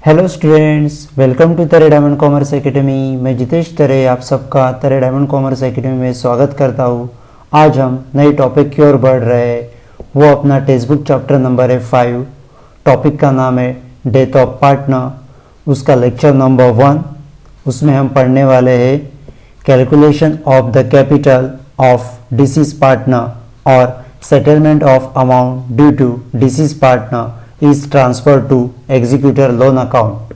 Hello students, welcome to तरे diamond commerce academy. मैं जितेश तरे आप सबका तरे डायमंड कॉमर्स एकेडमी में स्वागत करता हूँ। आज हम नए टॉपिक की ओर बढ़ रहे हैं। वो अपना टेक्स्ट बुक चैप्टर नंबर है 5। टॉपिक का नाम है डेथ ऑफ पार्टनर। उसका लेक्चर नंबर 1। उसमें हम पढ़ने वाले हैं calculation of the capital of deceased partner और settlement of amount due to deceased partner is transferred to executor loan account.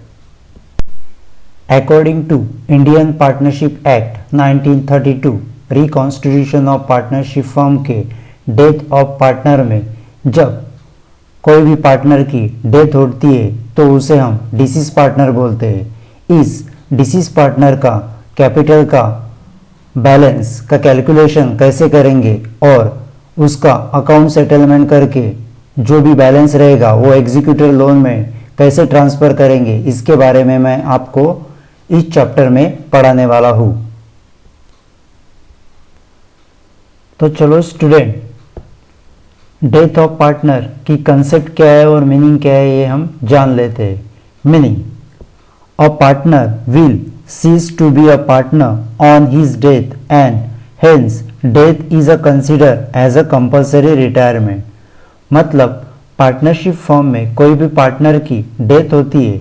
According to Indian Partnership Act 1932, reconstitution of partnership firm के death of partner में जब कोई भी partner की death होती है तो उसे हम डिसीज पार्टनर बोलते हैं। इस डिसीज पार्टनर का कैपिटल का बैलेंस का कैलकुलेशन कैसे करेंगे और उसका अकाउंट सेटलमेंट करके जो भी बैलेंस रहेगा वो एग्जीक्यूटर लोन में कैसे ट्रांसफ़र करेंगे, इसके बारे में मैं आपको इस चैप्टर में पढ़ाने वाला हूँ। तो चलो स्टूडेंट, डेथ ऑफ पार्टनर की कंसेप्ट क्या है और मीनिंग क्या है ये हम जान लेते हैं। Meaning, a partner will cease to be a partner on his death and hence death is a consider as a compulsory retirement. मतलब पार्टनरशिप फर्म में कोई भी पार्टनर की डेथ होती है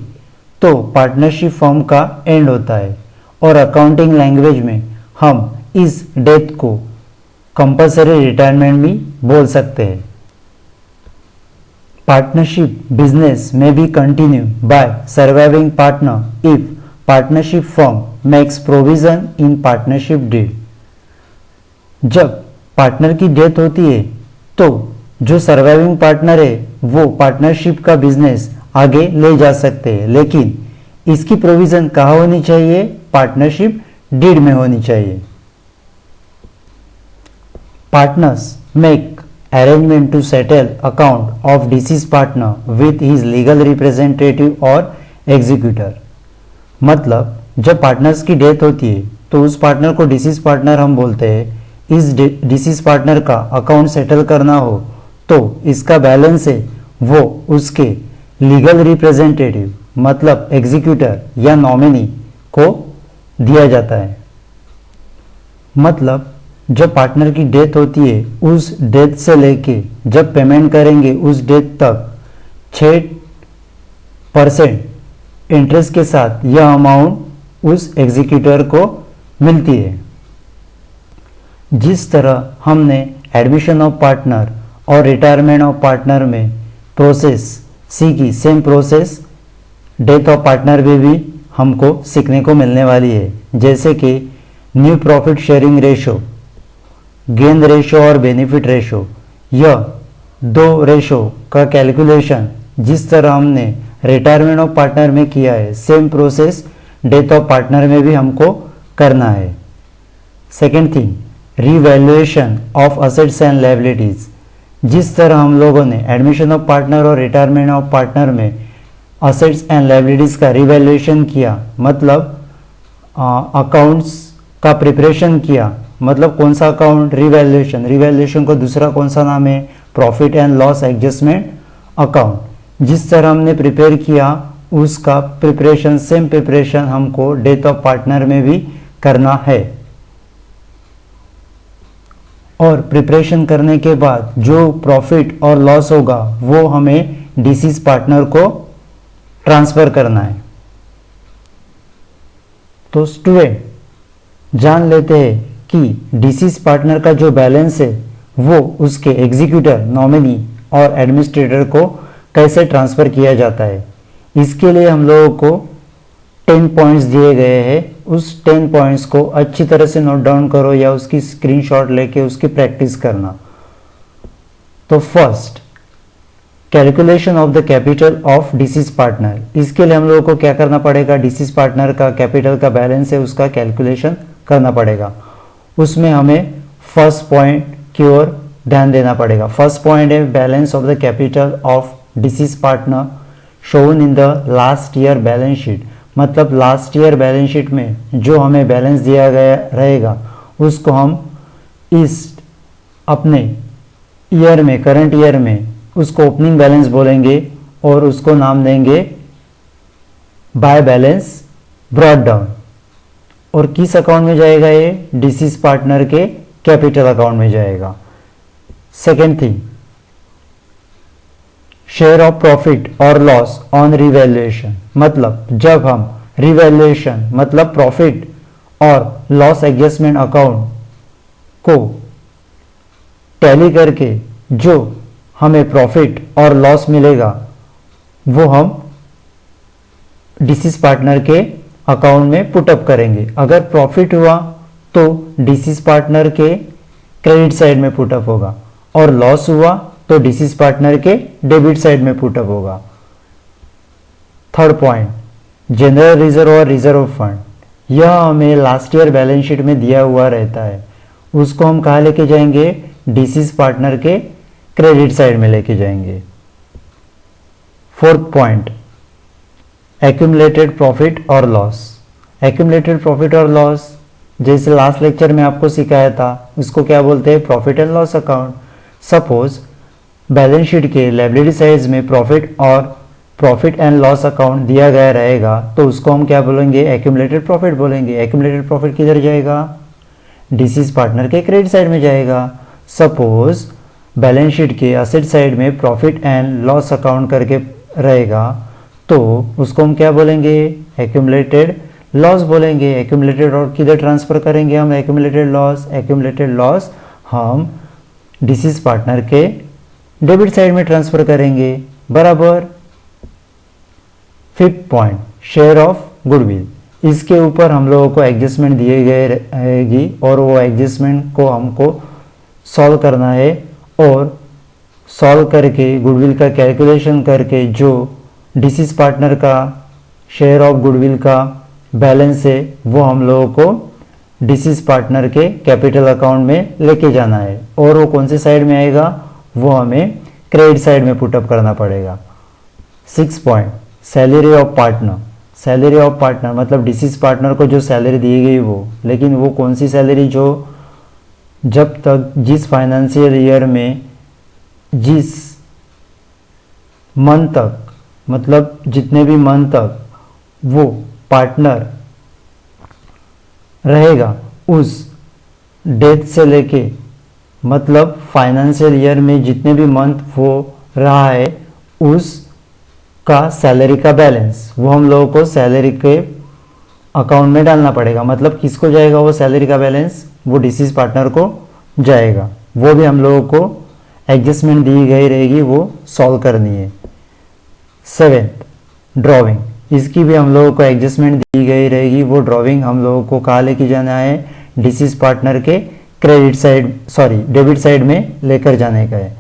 तो पार्टनरशिप फर्म का एंड होता है और अकाउंटिंग लैंग्वेज में हम इस डेथ को कंपल्सरी रिटायरमेंट भी बोल सकते हैं। पार्टनरशिप बिजनेस में भी continue by surviving partner if partnership firm makes provision in partnership deed. जब पार्टनर की डेथ होती है तो जो सर्वाइविंग पार्टनर है वो पार्टनरशिप का बिजनेस आगे ले जा सकते हैं, लेकिन इसकी प्रोविजन कहाँ होनी चाहिए? पार्टनरशिप डीड में होनी चाहिए। Partners make arrangement to settle account of deceased partner with his legal representative और एग्जीक्यूटर। मतलब जब पार्टनर्स की डेथ होती है तो उस पार्टनर को डिसीज पार्टनर हम बोलते हैं। इस डिसीज पार्टनर का अकाउंट सेटल करना हो तो इसका बैलेंस है वो उसके लीगल रिप्रेजेंटेटिव मतलब एग्जीक्यूटर या नॉमिनी को दिया जाता है। मतलब जब पार्टनर की डेथ होती है उस डेथ से लेके जब पेमेंट करेंगे उस डेथ तक 6% इंटरेस्ट के साथ यह अमाउंट उस एग्जीक्यूटर को मिलती है। जिस तरह हमने एडमिशन ऑफ पार्टनर और रिटायरमेंट ऑफ पार्टनर में प्रोसेस सीखी, same process death of partner में भी हमको सीखने को मिलने वाली है। जैसे कि new profit sharing ratio, gain ratio और बेनिफिट रेशो, यह दो रेशो का कैलकुलेशन जिस तरह हमने रिटायरमेंट ऑफ पार्टनर में किया है same process death of partner में भी हमको करना है। Second thing, revaluation of assets and liabilities. जिस तरह हम लोगों ने एडमिशन ऑफ पार्टनर और रिटायरमेंट ऑफ पार्टनर में असेट्स एंड लायबिलिटीज का रिवैल्यूएशन किया, मतलब अकाउंट्स का प्रिपरेशन किया, मतलब कौन सा अकाउंट? रिवैल्यूएशन को दूसरा कौन सा नाम है? Profit and loss adjustment account. जिस तरह हमने प्रिपेयर किया उसका प्रिपरेशन, सेम प्रिपरेशन हमको डेथ ऑफ पार्टनर में भी करना है। और प्रिपरेशन करने के बाद जो प्रॉफिट और लॉस होगा वो हमें डिसीज पार्टनर को ट्रांसफर करना है। तो स्टूडेंट, जान लेते हैं कि डिसीज पार्टनर का जो बैलेंस है वो उसके एग्जीक्यूटर, नॉमिनी और एडमिनिस्ट्रेटर को कैसे ट्रांसफर किया जाता है। इसके लिए हम लोगों को 10 पॉइंट्स दिए गए हैं। उस 10 पॉइंट्स को अच्छी तरह से नोट डाउन करो या उसकी स्क्रीनशॉट लेके उसकी प्रैक्टिस करना। तो first, calculation of the capital of deceased partner. इसके लिए हम लोगों को क्या करना पड़ेगा? डिसीज पार्टनर का कैपिटल का बैलेंस है उसका कैलकुलेशन करना पड़ेगा। उसमें हमें फर्स्ट पॉइंट की ओर ध्यान देना पड़ेगा। फर्स्ट पॉइंट है balance of the capital of deceased partner shown in the last year balance sheet. मतलब लास्ट ईयर बैलेंस शीट में जो हमें बैलेंस दिया गया रहेगा उसको हम इस अपने ईयर में, करंट ईयर में उसको ओपनिंग बैलेंस बोलेंगे और उसको नाम देंगे बाय बैलेंस ब्रॉट डाउन। और किस अकाउंट में जाएगा ये? डिसीज पार्टनर के कैपिटल अकाउंट में जाएगा। Second thing, share of profit और लॉस ऑन रिवैल्यूएशन, मतलब जब हम रिवैल्यूएशन मतलब प्रॉफिट और लॉस एडजस्टमेंट अकाउंट को टैली करके जो हमें प्रॉफिट और लॉस मिलेगा वो हम डिसीज पार्टनर के अकाउंट में पुटअप करेंगे। अगर प्रॉफिट हुआ तो डिसीज पार्टनर के क्रेडिट साइड में पुटअप होगा और लॉस हुआ तो डिसीज पार्टनर के डेबिट साइड में पुटअप होगा। थर्ड पॉइंट, जनरल रिजर्व और रिजर्व फंड, यह हमें लास्ट ईयर बैलेंस शीट में दिया हुआ रहता है, उसको हम कहाँ लेके जाएंगे? डिसीज पार्टनर के क्रेडिट साइड में लेके जाएंगे। फोर्थ पॉइंट, एक्यूमुलेटेड प्रॉफिट और लॉस। एक्यूमुलेटेड प्रॉफिट और लॉस जैसे लास्ट लेक्चर में आपको सिखाया था, उसको क्या बोलते हैं? Profit and loss account. Suppose balance sheet के लायबिलिटी साइड्स में प्रॉफिट एंड लॉस अकाउंट दिया गया रहेगा तो उसको हम क्या बोलेंगे? एक्यूमुलेटेड प्रॉफिट बोलेंगे। एक्यूमुलेटेड प्रॉफिट किधर जाएगा? डिसीज पार्टनर के क्रेडिट साइड में जाएगा। सपोज बैलेंस शीट के असेट साइड में प्रॉफिट एंड लॉस अकाउंट करके रहेगा तो उसको हम क्या बोलेंगे? एक्यूमुलेटेड लॉस बोलेंगे। एक्यूमुलेटेड और किधर ट्रांसफर करेंगे हम? एक्यूमुलेटेड लॉस हम डिसीज पार्टनर के डेबिट साइड में ट्रांसफर करेंगे, बराबर। Fifth point, share of goodwill. इसके ऊपर हम लोगों को एडजस्टमेंट दिए गए रहेगी और वो एडजस्टमेंट को हमको सॉल्व करना है और सॉल्व करके गुडविल का कैलकुलेशन करके जो डिसीज पार्टनर का शेयर ऑफ गुडविल का बैलेंस है वो हम लोगों को डिसीज पार्टनर के कैपिटल अकाउंट में लेके जाना है। और वो कौन से साइड में आएगा? वो हमें क्रेडिट साइड में पुटअप करना पड़ेगा। Six point, salary of partner. Salary of partner मतलब डिसीज पार्टनर को जो सैलरी दी गई वो, लेकिन वो कौन सी सैलरी? जो जब तक जिस फाइनेंशियल ईयर में जिस मंथ तक, मतलब जितने भी मंथ तक वो पार्टनर रहेगा उस डेट से लेके, मतलब फाइनेंशियल ईयर में जितने भी मंथ वो रहा है उस का सैलरी का बैलेंस वो हम लोगों को सैलरी के अकाउंट में डालना पड़ेगा। मतलब किसको जाएगा वो सैलरी का बैलेंस? वो डिसीज पार्टनर को जाएगा। वो भी हम लोगों को एडजस्टमेंट दी गई रहेगी, वो सॉल्व करनी है। Seventh, drawing. इसकी भी हम लोगों को एडजस्टमेंट दी गई रहेगी, वो ड्रॉविंग हम लोगों को कहाँ लेके जाना है? डिसीज पार्टनर के डेबिट साइड में लेकर जाने का है।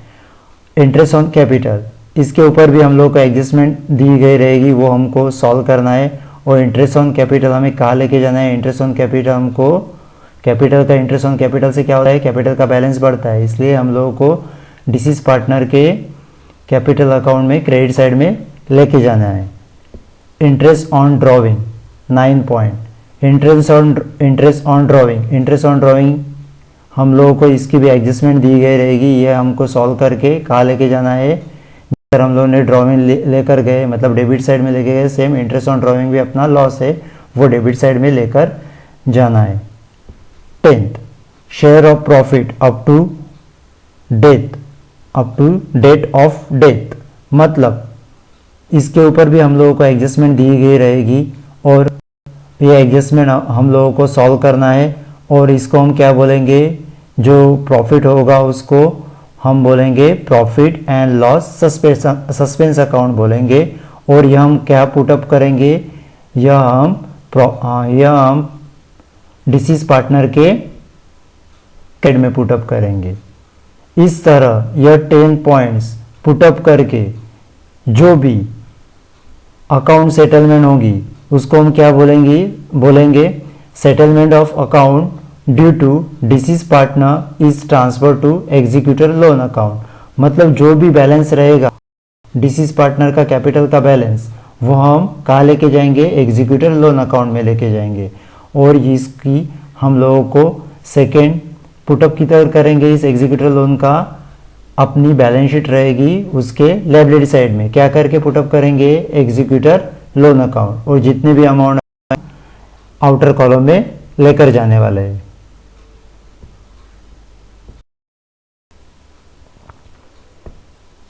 इंटरेस्ट ऑन कैपिटल, इसके ऊपर भी हम लोग को एडजस्टमेंट दी गई रहेगी, वो हमको सॉल्व करना है। और इंटरेस्ट ऑन कैपिटल हमें कहाँ लेके जाना है? इंटरेस्ट ऑन कैपिटल हमको कैपिटल का इंटरेस्ट ऑन कैपिटल से क्या होता है? कैपिटल का बैलेंस बढ़ता है, इसलिए हम लोगों को डिसीज पार्टनर के कैपिटल अकाउंट में क्रेडिट साइड में लेके जाना है। Interest on drawing, 9 point, interest on drawing हम लोगों को इसकी भी एडजस्टमेंट दी गई रहेगी, ये हमको सॉल्व करके कहाँ लेके जाना है? अगर हम लोगों ने ड्रॉविंग लेकर गए मतलब डेबिट साइड में लेके गए, सेम इंटरेस्ट ऑन ड्रॉविंग भी अपना लॉस है वो डेबिट साइड में लेकर जाना है। 10th, share of profit up to date of death, मतलब इसके ऊपर भी हम लोगों को एडजस्टमेंट दी गई रहेगी और ये एडजस्टमेंट हम लोगों को सॉल्व करना है। और इसको हम क्या बोलेंगे? जो प्रॉफिट होगा उसको हम बोलेंगे profit and loss suspense account बोलेंगे। और यह हम क्या पुटअप करेंगे? यह हम डिसीज पार्टनर के क्रेडिट में पुटअप करेंगे। इस तरह यह 10 पॉइंट्स पुटअप करके जो भी अकाउंट सेटलमेंट होगी उसको हम क्या बोलेंगे settlement of account due to deceased partner is transfer to executor loan account. मतलब जो भी बैलेंस रहेगा डिसीज पार्टनर का कैपिटल का बैलेंस वो हम कहाँ लेके जाएंगे? एग्जीक्यूटर लोन अकाउंट में लेके जाएंगे। और इसकी हम लोगों को सेकेंड पुटअप किधर करेंगे? इस एग्जीक्यूटर लोन का अपनी बैलेंस शीट रहेगी उसके लायबिलिटी साइड में क्या करके पुटअप करेंगे? एग्जीक्यूटर लोन अकाउंट, और जितने भी अमाउंट आउटर कॉलम में लेकर जाने वाले हैं।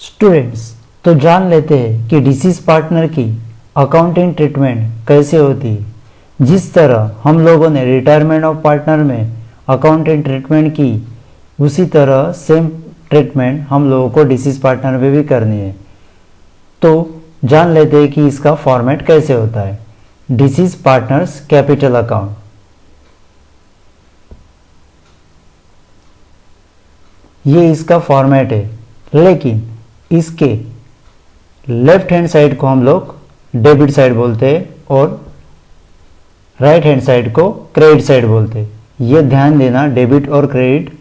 स्टूडेंट्स, तो जान लेते हैं कि डिसीज पार्टनर की अकाउंटिंग ट्रीटमेंट कैसे होती है। जिस तरह हम लोगों ने रिटायरमेंट ऑफ पार्टनर में अकाउंटिंग ट्रीटमेंट की, उसी तरह सेम ट्रीटमेंट हम लोगों को डिसीज पार्टनर में भी करनी है। तो जान लेते हैं कि इसका फॉर्मेट कैसे होता है। डिसीज पार्टनर्स कैपिटल अकाउंट, ये इसका फॉर्मेट है, लेकिन इसके लेफ्ट हैंड साइड को हम लोग डेबिट साइड बोलते हैं और राइट हैंड साइड को क्रेडिट साइड बोलते हैं। ये ध्यान देना, डेबिट और क्रेडिट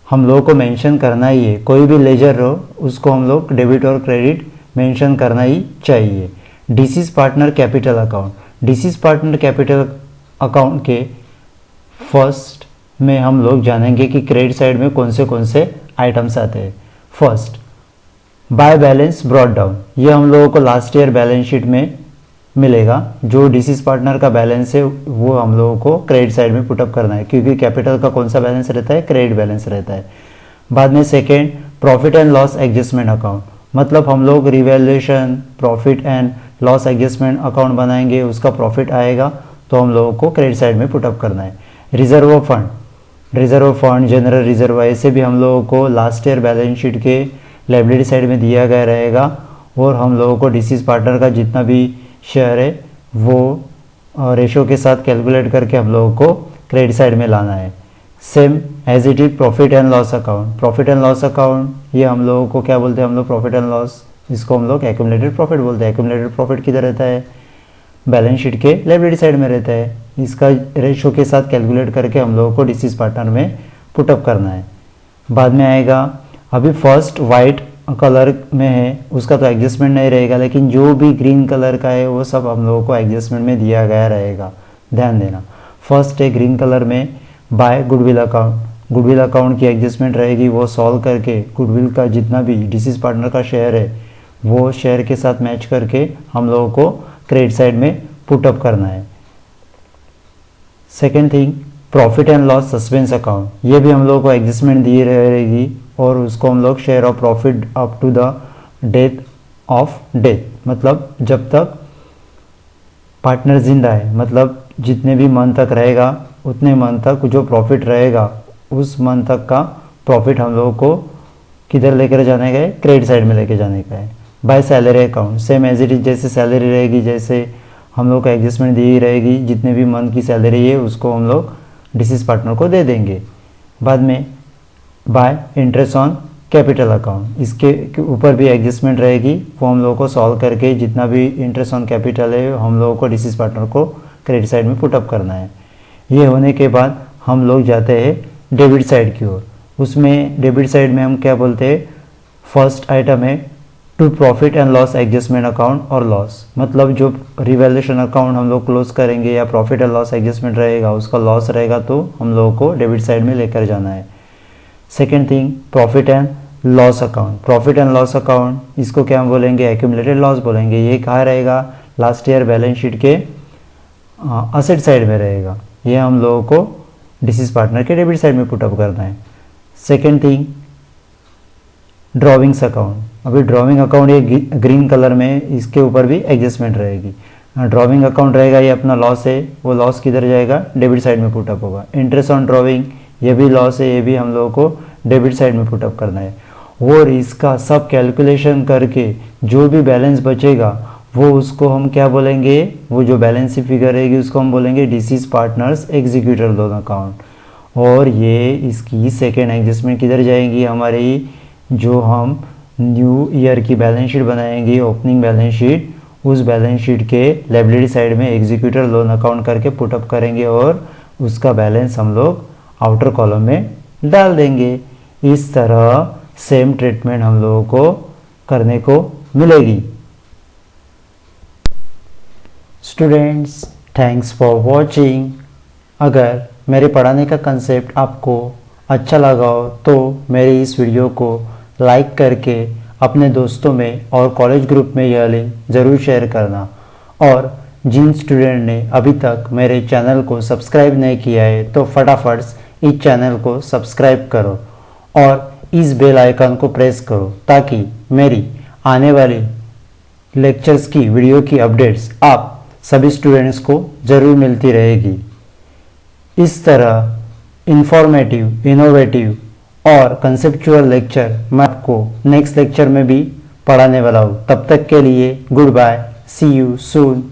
हम लोगों को मेंशन करना ही है। कोई भी लेजर हो उसको हम लोग डेबिट और क्रेडिट मेंशन करना ही चाहिए। Disease partner capital account, disease partner capital account के फर्स्ट में हम लोग जानेंगे कि क्रेडिट साइड में कौन से आइटम्स आते हैं। First, by balance brought down, ये हम लोगों को लास्ट ईयर बैलेंस शीट में मिलेगा। जो डिसीज पार्टनर का बैलेंस है वो हम लोगों को क्रेडिट साइड में पुटअप करना है, क्योंकि कैपिटल का कौन सा बैलेंस रहता है, क्रेडिट बैलेंस रहता है। बाद में second, profit and loss adjustment account, मतलब हम लोग revaluation profit and loss adjustment account बनाएंगे, उसका प्रॉफिट आएगा तो हम लोगों को क्रेडिट साइड में पुटअप करना है। Reserve fund, reserve fund, general reserve, ऐसे भी हम लोगों को लास्ट ईयर बैलेंस शीट के लायबिलिटी साइड में दिया गया रहेगा, और हम लोगों को डिसीज पार्टनर का जितना भी शेयर है वो रेशो के साथ कैलकुलेट करके हम लोगों को क्रेडिट साइड में लाना है। Same as it is profit and loss account, profit and loss account ये हम लोगों को क्या बोलते हैं, हम लोग प्रॉफिट एंड लॉस, इसको हम लोग एक्यूमुलेटेड प्रॉफिट बोलते हैं। एक्यूमुलेटेड प्रॉफिट किधर रहता है, बैलेंस शीट के लायबिलिटी साइड में रहता है। इसका रेशो के साथ कैलकुलेट करके हम लोगों को डिसीज पार्टनर में पुटअप करना है। बाद में आएगा, अभी फर्स्ट वाइट कलर में है उसका तो एडजस्टमेंट नहीं रहेगा, लेकिन जो भी ग्रीन कलर का है वो सब हम लोगों को एडजस्टमेंट में दिया गया रहेगा, ध्यान देना। फर्स्ट है ग्रीन कलर में by goodwill account, goodwill account की एडजस्टमेंट रहेगी, वो सॉल्व करके गुडविल का जितना भी डिसीज पार्टनर का शेयर है वो शेयर के साथ मैच करके हम लोगों को क्रेडिट साइड में पुटअप करना है। Second thing, profit and loss suspense account, ये भी हम लोगों को एडजस्टमेंट दी रहेगी और उसको हम लोग share of profit up to the death of death, मतलब जब तक पार्टनर जिंदा है, मतलब जितने भी मंथ तक रहेगा उतने मंथ तक जो प्रॉफिट रहेगा उस मंथ तक का प्रॉफिट हम लोगों को किधर लेकर जाने का है, क्रेडिट साइड में लेकर जाने का है। By salary account, same as it is, जैसे सैलरी रहेगी, जैसे हम लोग को एडजस्टमेंट दी रहेगी, जितने भी मंथ की सैलरी है उसको हम लोग डिसीज पार्टनर को दे देंगे। बाद में bye interest on capital account, इसके ऊपर भी एडजस्टमेंट रहेगी, वो हम लोगों को सॉल्व करके जितना भी इंटरेस्ट ऑन कैपिटल है हम लोगों को डिसीज पार्टनर को क्रेडिट साइड में पुटअप करना है। ये होने के बाद हम लोग जाते हैं डेबिट साइड की ओर। उसमें डेबिट साइड में हम क्या बोलते हैं, फर्स्ट आइटम है to profit and loss adjustment account और लॉस, मतलब जो रिवैल्यूएशन अकाउंट हम लोग क्लोज करेंगे या प्रॉफिट एंड लॉस एडजस्टमेंट रहेगा उसका लॉस रहेगा तो हम लोगों को डेबिट साइड में लेकर जाना है। Second thing, profit and loss account, profit and loss account इसको क्या हम बोलेंगे, एक्यूमुलेटेड लॉस बोलेंगे। ये कहाँ रहेगा, लास्ट ईयर बैलेंस शीट के असेट साइड में रहेगा, ये हम लोगों को डिसीज पार्टनर के डेबिट साइड में पुटअप करना है। सेकेंड थिंग, ड्रॉविंग्स अकाउंट, अभी ड्रॉविंग अकाउंट ये ग्रीन कलर में, इसके ऊपर भी एडजस्टमेंट रहेगी। ड्रॉविंग अकाउंट रहेगा, ये अपना लॉस है, वो लॉस किधर जाएगा, डेबिट साइड में पुटअप होगा। इंटरेस्ट ऑन ड्रॉविंग, ये भी लॉस है, ये भी हम लोगों को डेबिट साइड में पुटअप करना है। और इसका सब कैलकुलेशन करके जो भी बैलेंस बचेगा वो उसको हम क्या बोलेंगे, वो जो बैलेंस की फिगर रहेगी उसको हम बोलेंगे disease partners executor loan account. और ये इसकी सेकेंड एडजस्टमेंट किधर जाएगी, हमारी जो हम न्यू ईयर की बैलेंस शीट बनाएंगे, ओपनिंग बैलेंस शीट, उस बैलेंस शीट के लायबिलिटी साइड में एग्जीक्यूटर लोन अकाउंट करके पुटअप करेंगे और उसका बैलेंस हम लोग आउटर कॉलम में डाल देंगे। इस तरह सेम ट्रीटमेंट हम लोगों को करने को मिलेगी। Students, thanks for watching. अगर मेरे पढ़ाने का कंसेप्ट आपको अच्छा लगा हो तो मेरे इस वीडियो को लाइक करके अपने दोस्तों में और कॉलेज ग्रुप में यह लिंक ज़रूर शेयर करना। और जिन स्टूडेंट ने अभी तक मेरे चैनल को सब्सक्राइब नहीं किया है तो फटाफट इस चैनल को सब्सक्राइब करो और इस बेल आइकन को प्रेस करो ताकि मेरी आने वाली लेक्चर्स की वीडियो की अपडेट्स आप सभी स्टूडेंट्स को ज़रूर मिलती रहेगी। इस तरह इंफॉर्मेटिव, इनोवेटिव और कंसेप्चुअल लेक्चर मैं आपको नेक्स्ट लेक्चर में भी पढ़ाने वाला हूँ। तब तक के लिए goodbye, see you soon.